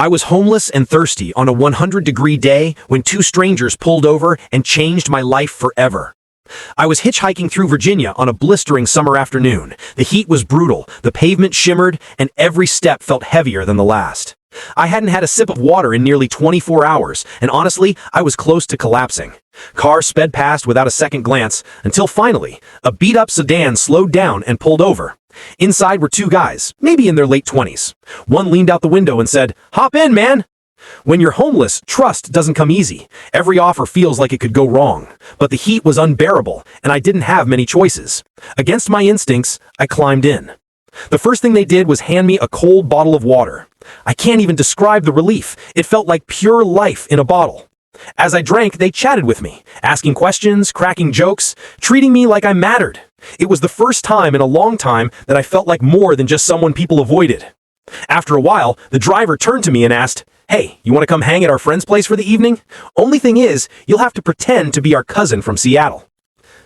I was homeless and thirsty on a 100-degree day when two strangers pulled over and changed my life forever. I was hitchhiking through Virginia on a blistering summer afternoon. The heat was brutal, the pavement shimmered, and every step felt heavier than the last. I hadn't had a sip of water in nearly 24 hours, and honestly, I was close to collapsing. Cars sped past without a second glance, until finally, a beat-up sedan slowed down and pulled over. Inside were two guys, maybe in their late 20s. One leaned out the window and said, "Hop in, man!" When you're homeless, trust doesn't come easy. Every offer feels like it could go wrong. But the heat was unbearable, and I didn't have many choices. Against my instincts, I climbed in. The first thing they did was hand me a cold bottle of water. I can't even describe the relief. It felt like pure life in a bottle. As I drank, they chatted with me, asking questions, cracking jokes, treating me like I mattered. It was the first time in a long time that I felt like more than just someone people avoided. After a while, the driver turned to me and asked, "Hey, you want to come hang at our friend's place for the evening? Only thing is, you'll have to pretend to be our cousin from Seattle."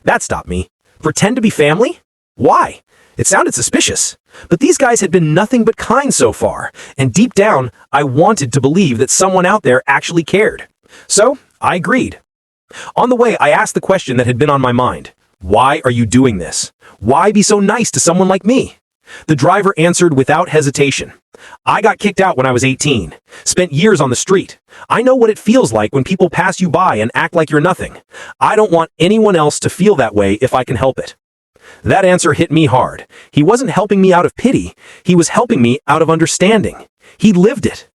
That stopped me. Pretend to be family? Why? It sounded suspicious. But these guys had been nothing but kind so far, and deep down, I wanted to believe that someone out there actually cared. So, I agreed. On the way, I asked the question that had been on my mind. Why are you doing this? Why be so nice to someone like me? The driver answered without hesitation. I got kicked out when I was 18. Spent years on the street. I know what it feels like when people pass you by and act like you're nothing. I don't want anyone else to feel that way if I can help it. That answer hit me hard. He wasn't helping me out of pity. He was helping me out of understanding. He lived it.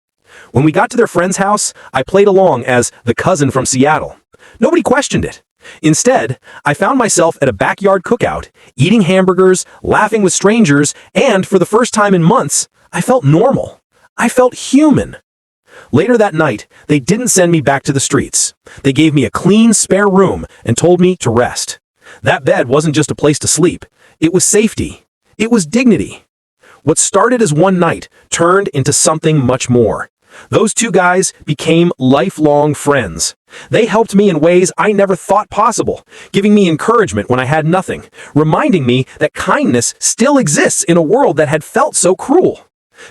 When we got to their friend's house, I played along as the cousin from Seattle. Nobody questioned it. Instead, I found myself at a backyard cookout, eating hamburgers, laughing with strangers, and for the first time in months, I felt normal. I felt human. Later that night, they didn't send me back to the streets. They gave me a clean, spare room and told me to rest. That bed wasn't just a place to sleep. It was safety. It was dignity. What started as one night turned into something much more. Those two guys became lifelong friends. They helped me in ways I never thought possible, giving me encouragement when I had nothing, reminding me that kindness still exists in a world that had felt so cruel.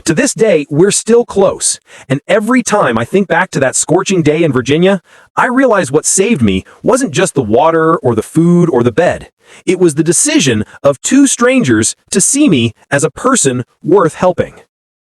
To this day, we're still close, and every time I think back to that scorching day in Virginia, I realize what saved me wasn't just the water or the food or the bed. It was the decision of two strangers to see me as a person worth helping.